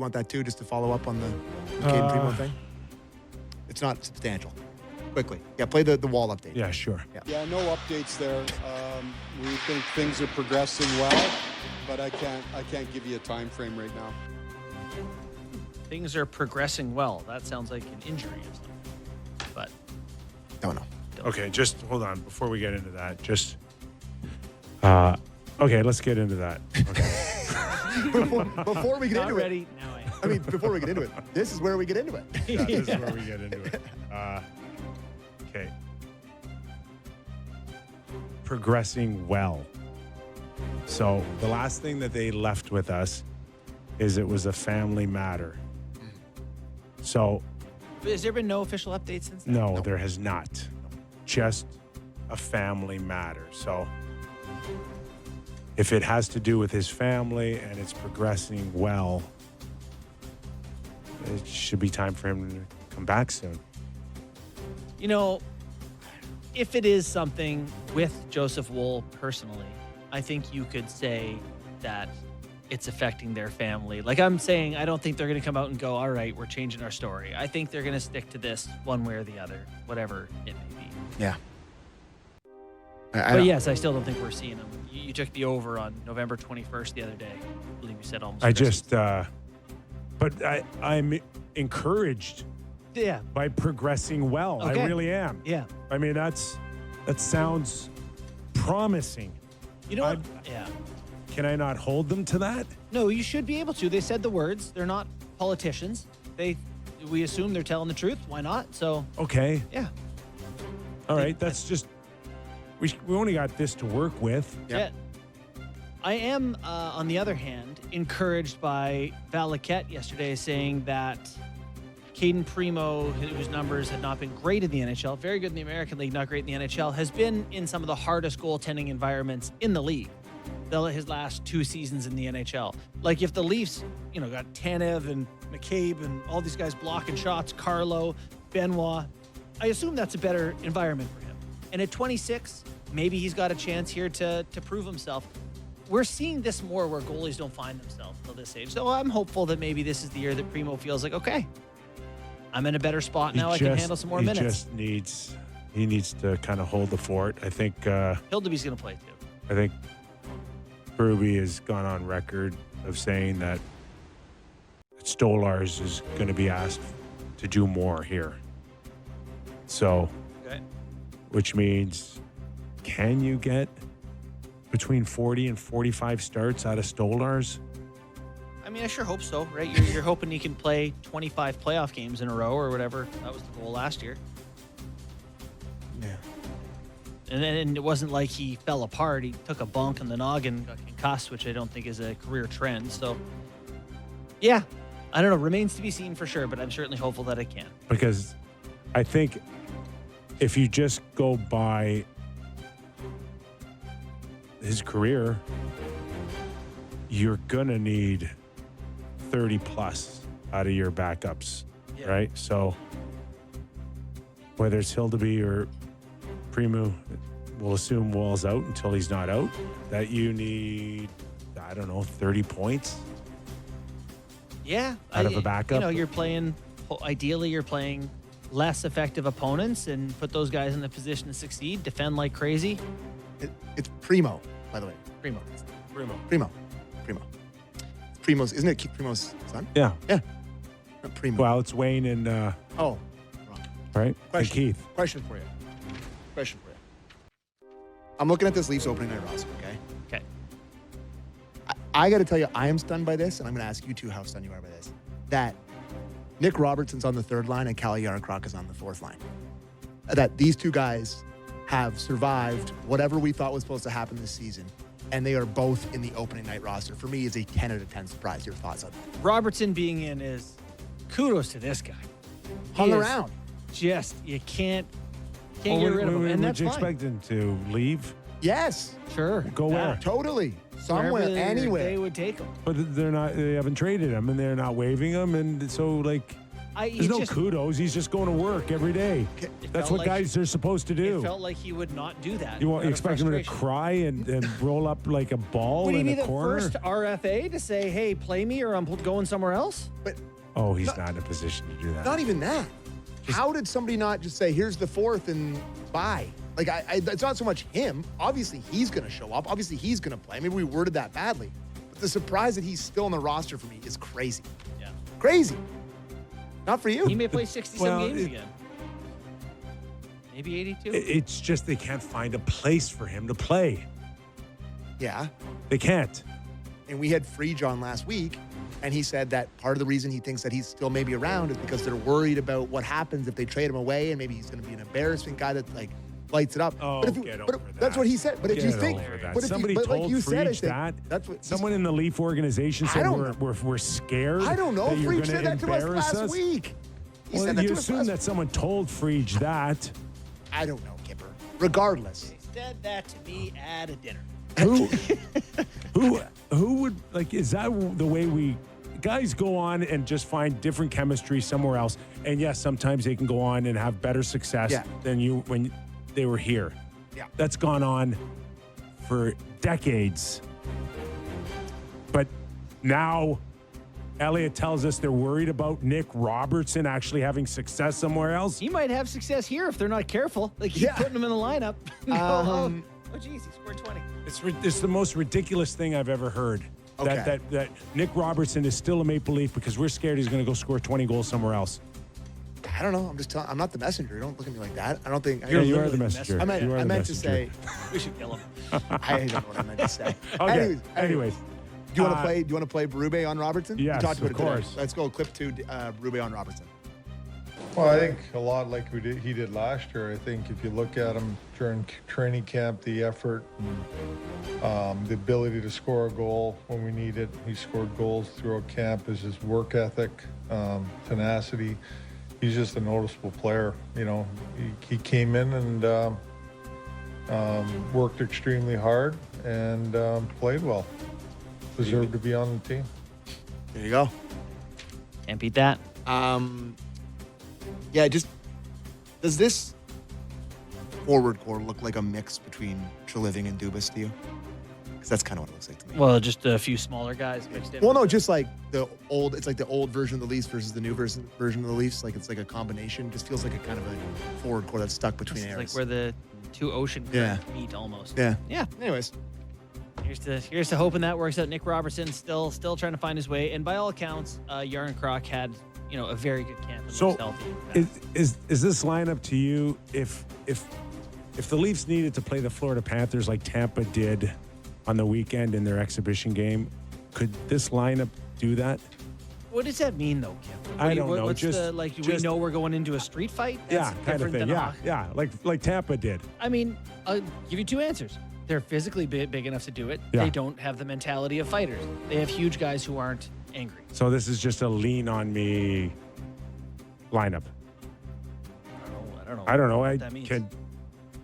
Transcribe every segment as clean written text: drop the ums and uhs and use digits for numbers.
Want that too, just to follow up on the Caden Primo thing? It's not substantial. Quickly. Yeah, play the wall update. Yeah, sure. Yeah, no updates there. We think things are progressing well, but I can't give you a time frame right now. Things are progressing well. That sounds like an injury or something. But Don't know. Okay, just hold on before we get into that. Just okay, let's get into that. Okay. Before we get not into ready. it. Now I am. I mean, before we get into it, this is where we get into it. Yeah, this is where we get into it. Okay. Progressing well. So the last thing that they left with us is it was a family matter. So Has there been no official updates since then? no, there has not. Just a family matter. So if it has to do with his family and it's progressing well, it should be time for him to come back soon. You know, if it is something with Joseph Wool personally, I think you could say that it's affecting their family. Like I'm saying, I don't think they're going to come out and go, all right, we're changing our story. I think they're going to stick to this one way or the other, whatever it may be. Yeah. But yes, I still don't think we're seeing them. You took the over on November 21st the other day. I believe you said almost. I Christmas. just, but I'm encouraged Yeah. by progressing well. Okay. I really am. Yeah. I mean, that sounds promising. You know what? Yeah. Can I not hold them to that? No, you should be able to. They said the words. They're not politicians. We assume they're telling the truth. Why not? So, Okay. yeah. All right. That's just, we only got this to work with. Yep. Yeah. I am, on the other hand, encouraged by Valaquette yesterday saying that Caden Primo, whose numbers had not been great in the NHL, very good in the American League, not great in the NHL, has been in some of the hardest goaltending environments in the league. His last 2 seasons in the NHL. Like if the Leafs, got Tanev and McCabe and all these guys blocking shots, Carlo, Benoit, I assume that's a better environment for him. And at 26, maybe he's got a chance here to prove himself. We're seeing this more where goalies don't find themselves till this age. So I'm hopeful that maybe this is the year that Primo feels like, okay, I'm in a better spot now. I can handle some more minutes. He needs to kind of hold the fort. I think Hildeby's going to play too. I think Berube has gone on record of saying that Stolars is going to be asked to do more here. So, Okay. which means, can you get between 40 and 45 starts out of Stolars? I mean, I sure hope so, right? You're hoping he can play 25 playoff games in a row or whatever. That was the goal last year. Yeah. And it wasn't like he fell apart. He took a bunk in the noggin, got concussed, which I don't think is a career trend. So, yeah, I don't know. Remains to be seen for sure, but I'm certainly hopeful that it can. Because I think if you just go by his career, you're going to need 30 plus out of your backups, Yeah. right? So whether it's Hildeby or Primo, we'll assume Wall's out until he's not out, that you need, 30 points Yeah. out of a backup. Ideally, you're playing less effective opponents and put those guys in the position to succeed, defend like crazy. It's Primo, by the way. Primo. Primo. Primo's, isn't it Primo's son? Yeah. Yeah. Not Primo. Well, it's Wayne and, Oh, wrong. right? And Keith. Question for you. I'm looking at this Leafs opening night roster, okay? Okay. I got to tell you, I am stunned by this, and I'm going to ask you two how stunned you are by this. That Nick Robertson's on the 3rd line and Kalle Jarnkrok is on the 4th line. That these two guys have survived whatever we thought was supposed to happen this season, and they are both in the opening night roster. For me, is a 10 out of 10 surprise. Your thoughts on that? Robertson being in is kudos to this guy. Hung He is around. Just, you can't get rid of him. And that's Would you fine. expect him to leave? Yes, Sure. Go where? totally. Somewhere, Wherever anywhere. They would take him. But they haven't traded him, and they're not waiving him, and so, like, There's no kudos. He's just going to work every day. That's what guys are supposed to do. It felt like he would not do that. You expect him to cry and roll up like a ball Would he in be a the corner? first RFA to say, hey, play me or I'm going somewhere else? But He's not in a position to do that. not even that. How did somebody not just say, here's the fourth and bye? Like, it's not so much him. Obviously, he's going to show up. Obviously, he's going to play. Maybe we worded that badly. But the surprise that he's still on the roster for me is crazy. Yeah. Crazy. Not for you. He may play 67 games again. Maybe 82. It's just they can't find a place for him to play. Yeah. They can't. And we had Frege on last week, and he said that part of the reason he thinks that he's still maybe around is because they're worried about what happens if they trade him away, and maybe he's going to be an embarrassment guy that like lights it up. Oh, but get but over that. that's what he said. But if you Get think, over that. but if Somebody you, but told like you said, I Frege think that. that's what Someone in the Leaf organization said we're scared. I don't know. That you're Frege going said to that to us embarrass last us. week. He Well, said that you to us assume last that someone told Frege that. I don't know, Kipper. Regardless. He said that to me at a dinner. Who would like? Is that the way we guys go on and just find different chemistry somewhere else? And yes, sometimes they can go on and have better success than you when they were here. Yeah, that's gone on for decades. But now, Elliott tells us they're worried about Nick Robertson actually having success somewhere else. He might have success here if they're not careful. Like, keep putting him in the lineup. Oh, geez, he scored 20. It's the most ridiculous thing I've ever heard. Okay. That Nick Robertson is still a Maple Leaf because we're scared he's going to go score 20 goals somewhere else. I don't know. I'm just telling. I'm not the messenger. Don't look at me like that. I don't think. You are the messenger. I meant to say. We should kill him. I don't know what I meant to say. Okay. Anyways. Do you want to play? Do you want to play Berube on Robertson? Yes, we talked about of course. It today. Let's go clip 2. Berube on Robertson. Well, I think a lot like he did last year. I think if you look at him during training camp, the effort and the ability to score a goal when we need it. He scored goals throughout camp. Is his work ethic, tenacity. He's just a noticeable player. You know, he came in and worked extremely hard and played well. Deserved to be on the team. There you go. Can't beat that. Yeah, just does this forward core look like a mix between Treliving and Dubas to you? Because that's kind of what it looks like to me. Well, just a few smaller guys mixed in. Well, no, just like it's like the old version of the Leafs versus the new version of the Leafs. Like it's like a combination. Just feels like a kind of a forward core that's stuck between It's eras. like where the two ocean currents meet almost. Yeah. Yeah. Anyways, Here's to hoping that works out. Nick Robertson still trying to find his way, and by all accounts, Yarn Krok had a very good camp and was healthy. Is this lineup to you? If the Leafs needed to play the Florida Panthers like Tampa did on the weekend in their exhibition game, could this lineup do that? What does that mean, though, Kim? I don't know. What's we know we're going into a street fight? That's kind of different thing. than Like Tampa did. I mean, I'll give you two answers. They're physically big enough to do it. Yeah. They don't have the mentality of fighters. They have huge guys who aren't angry. So this is just a lean on me lineup. I don't know what that means.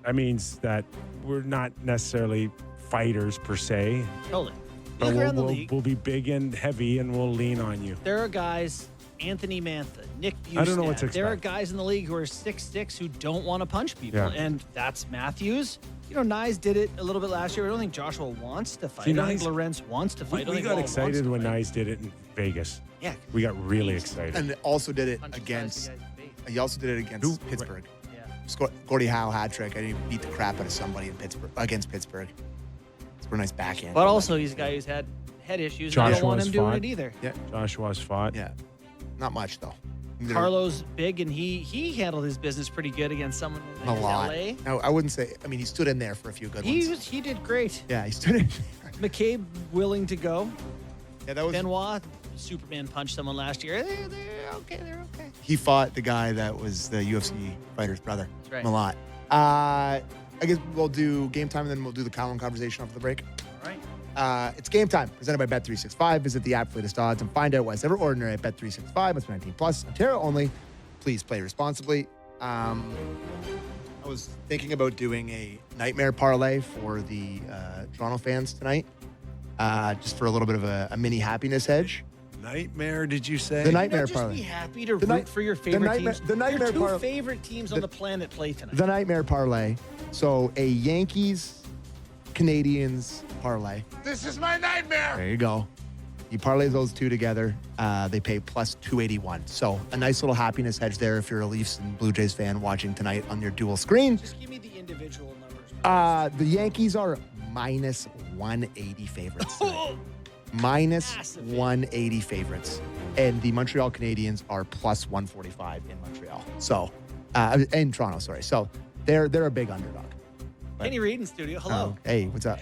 That means that we're not necessarily fighters per se. Totally. But Look around the league. we'll be big and heavy, and we'll lean on you. There are guys, Anthony Mantha, Nick Bustad. I don't know what to There are expect. guys in the league who are 6'6" who don't want to punch people, Yeah. and that's Matthews. Nyes did it a little bit last year. I don't think Joshua wants to fight. See, I don't think Nyes- Lorenz wants to fight. I don't We think got Wall wants excited to when fight. Nyes did it in Vegas. Yeah. We got really excited. and also did it Punches against. guys in the face. He also did it against Who? Pittsburgh. Yeah. Gordie Howe hat trick. I didn't beat the crap out of somebody in Pittsburgh against Pittsburgh. It's a nice backhand. But also, he's a guy who's had head issues. And I don't want him doing fought. it either. Yeah. Joshua's fought. Yeah. Not much though. Carlo's big, and he handled his business pretty good against someone in A lot. LA. No, I wouldn't say. I mean, he stood in there for a few good ones. He did great. Yeah, he stood in. McCabe willing to go. Yeah, that was. Benoit, Superman punched someone last year. They're okay. They're okay. He fought the guy that was the UFC fighter's brother. That's right. Malat. I guess we'll do game time and then we'll do the column conversation after the break. All right. It's game time, presented by Bet365. Visit the app for latest odds and find out why it's ever ordinary at Bet365. It's 19 plus, Ontario only. Please play responsibly. I was thinking about doing a nightmare parlay for the Toronto fans tonight, just for a little bit of a mini happiness hedge. Nightmare, did you say? The Can nightmare you just parlay. be happy to The root for your favorite nightmare- teams? the nightmare your two par- favorite teams on the planet play tonight. The nightmare parlay. So a Yankees Canadians parlay. This is my nightmare. There you go. You parlay those two together, they pay plus 281. So a nice little happiness hedge there if you're a Leafs and Blue Jays fan watching tonight on your dual screen. Just give me the individual numbers. The Yankees are minus 180 favorites tonight. Minus Massive. 180 favorites. And the Montreal Canadiens are plus 145 in Montreal. So, in Toronto, sorry. So they're a big underdog. Kenny Reed in studio. Hello. Hey, what's up?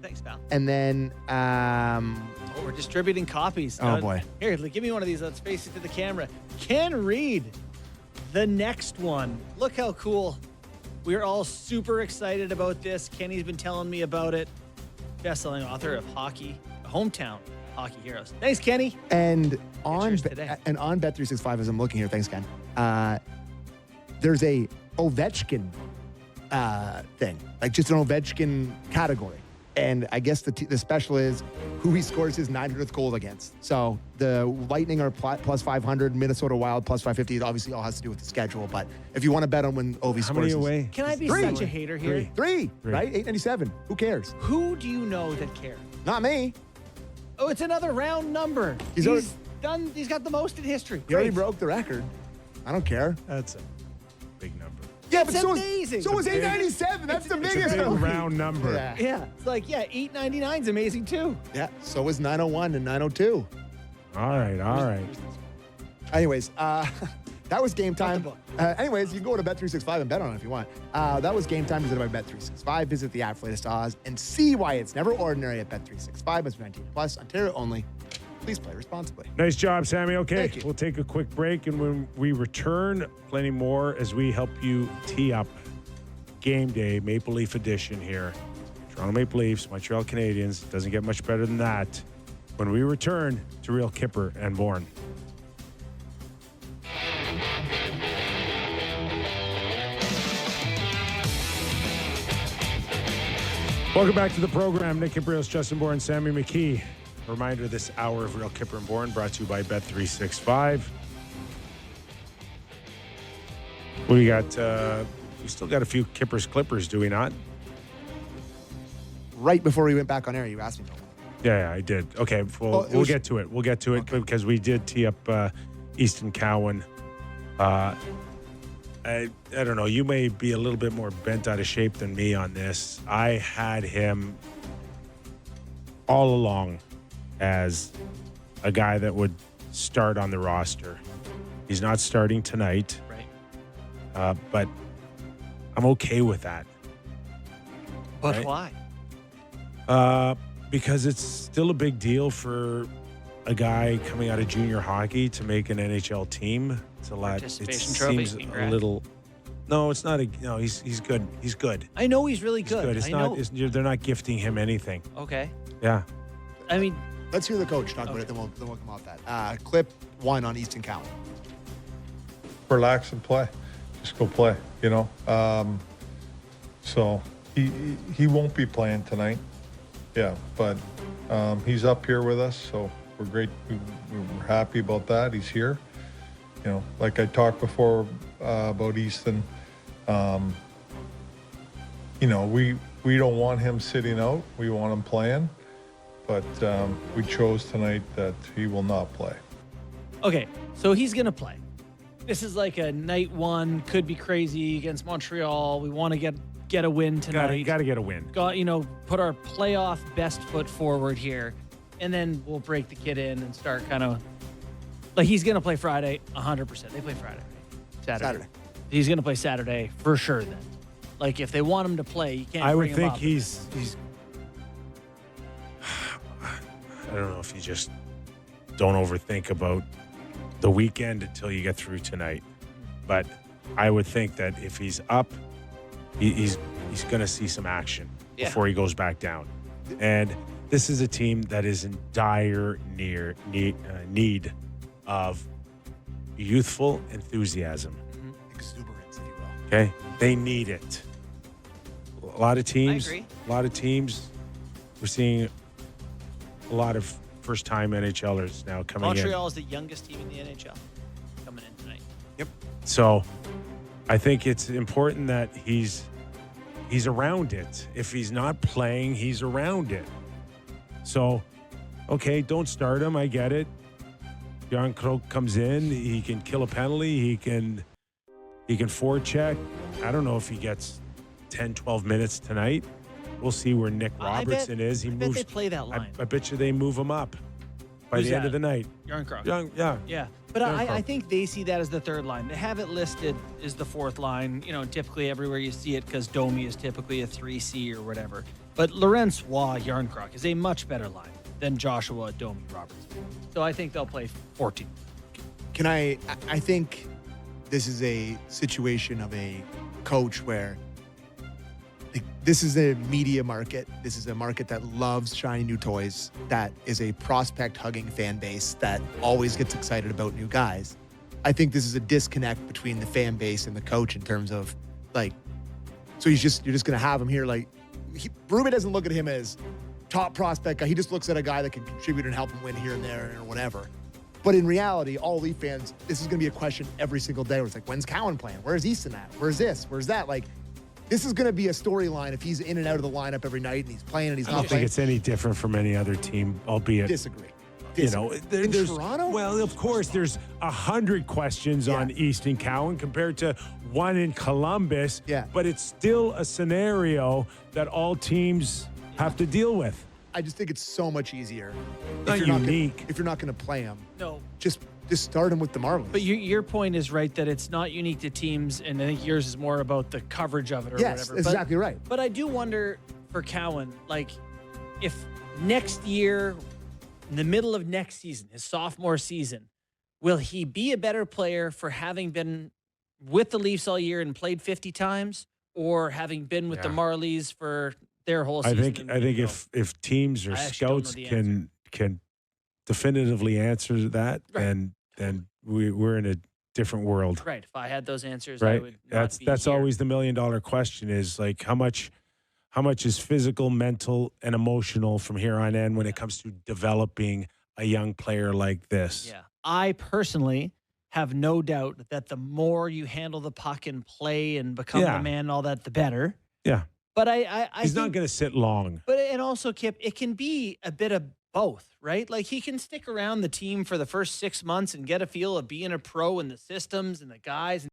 Thanks, pal. And then, Oh, we're distributing copies. Oh, boy. Here, give me one of these. Let's face it to the camera. Ken Reed, the next one. Look how cool. We're all super excited about this. Kenny's been telling me about it. Best-selling author of Hockey, Hometown Hockey Heroes. Thanks, Kenny. and on Pictures today. Bet365, as I'm looking here, thanks, Ken. There's a Ovechkin thing, like just an Ovechkin category. And I guess the special is who he scores his 900th goal against. So the Lightning are plus 500, Minnesota Wild plus 550. It obviously all has to do with the schedule. But if you want to bet on when Ovi How scores many his- away? Can I be Three. such a hater here? Three, Three. right? 897. Who cares? Who do you know that cares? Not me. Oh, it's another round number. He's already- done. He's got the most in history. He already Great. broke the record. I don't care. That's a big number. Yeah, It's but so amazing. so was It's a big- 897. That's the It's biggest a big one. round number. Yeah. Yeah, it's like, yeah, 899 is amazing too. Yeah. So was 901 and 902. All right. Anyways, that was game Got the time. book. Anyways, you can go to Bet365 and bet on it if you want. That was game time presented by Bet365. Visit the app for latest odds and see why it's never ordinary at Bet365. Must be 19 plus. Ontario only. Please play responsibly. Nice job, Sammy. Okay, Thank you. we'll take a quick break, and when we return, plenty more as we help you tee up game day, Maple Leaf edition here. Toronto Maple Leafs, Montreal Canadiens. Doesn't get much better than that. When we return to Real Kipper and Bourne. Welcome back to the program. Nick Kypreos, Justin Bourne, Sammy McKee. A reminder, this hour of Real Kipper and Bourne brought to you by Bet365. We still got a few Kippers Clippers, do we not? Right before we went back on air, you asked me about one. Yeah, I did. Okay, Well, it we'll was- get to it. We'll get to it because we did tee up Easton Cowan. I don't know. You may be a little bit more bent out of shape than me on this. I had him all along as a guy that would start on the roster. He's not starting tonight, Right. but I'm okay with that. But Right. why? Because it's still a big deal for a guy coming out of junior hockey to make an NHL team. It's a lot. It Participation trophy, seems a congrats. little. No, it's not. He's good. He's good. I know he's really He's good. good. It's I not. know. They're not gifting him anything. Okay. Yeah. I mean, Let's hear the coach talk about it, then we'll come off that. Clip one on Easton Cowan. Relax and play. Just go play, you know. So he won't be playing tonight. Yeah, but he's up here with us, so we're great. We're happy about that. He's here. You know, like I talked before about Easton. You know, we don't want him sitting out. We want him playing. But we chose tonight that he will not play. okay, so he's going to play. This is like a night one, could be crazy against Montreal. We want to get a win tonight. Got to get a win. Put our playoff best foot forward here. And then we'll break the kid in and start kind of like he's going to play Friday 100%. They play Friday, right? Saturday. He's going to play Saturday for sure then. Like if they want him to play, you can't I bring would him think up. he's. I don't know if you just don't overthink about the weekend until you get through tonight. But I would think that if he's up, he's going to see some action Yeah. before he goes back down. And this is a team that is in dire need of youthful enthusiasm. Exuberance, if you will. Okay, they need it. A lot of teams. agree. A lot of teams. We're seeing a lot of first-time NHLers now coming in. Montreal is the youngest team in the NHL coming in tonight. So I think it's important that he's around it. If he's not playing, he's around it. So, okay, don't start him. I get it. Jan Krok comes in. He can kill a penalty. He can forecheck. I don't know if he gets 10, 12 minutes tonight. We'll see where Nick Robertson is. I bet they play that line. I bet you they move him up by Who's the end that? of the night. Yarncroc. Yeah. But Yarncroc. I think they see that as the third line. They have it listed as the fourth line, typically everywhere you see it because Domi is typically a 3C or whatever. But Lorenz Waugh Yarncroc is a much better line than Joshua Domi Robertson. So I think they'll play 14. I think this is a situation of a coach where this is a media market. This is a market that loves shiny new toys. That is a prospect-hugging fan base that always gets excited about new guys. I think this is a disconnect between the fan base and the coach in terms of so you're just going to have him here. Rube doesn't look at him as top prospect guy. He just looks at a guy that can contribute and help him win here and there or whatever. But in reality, all Leaf fans, this is going to be a question every single day where it's when's Cowan playing? Where's Easton at? Where's this? Where's that? This is going to be a storyline if he's in and out of the lineup every night and he's playing and he's not I don't playing. think it's any different from any other team, albeit Disagree. in there's Toronto? Well, of course, there's 100 questions on Easton Cowan compared to one in Columbus. Yeah. But it's still a scenario that all teams have to deal with. I just think it's so much easier. Not unique. If you're not going to play him, No. just start him with the Marlins. But your point is right that it's not unique to teams, and I think yours is more about the coverage of it or yes, whatever. that's exactly right. But I do wonder for Cowan, if next year, in the middle of next season, his sophomore season, will he be a better player for having been with the Leafs all year and played 50 times, or having been with the Marlies for their whole season? I think if teams or I actually don't know scouts the can definitively answer that, Right. then we're in a different world. Right. If I had those answers, I Right. would not be That's here. always the $1 million question is how much is physical, mental, and emotional from here on in when it comes to developing a young player like this? Yeah. I personally have no doubt that the more you handle the puck and play and become Yeah. the man and all that, the better. Yeah. But I He's think, not going to sit long. But and also, Kip, it can be a bit of both, right? He can stick around the team for the first 6 months and get a feel of being a pro and the systems and the guys.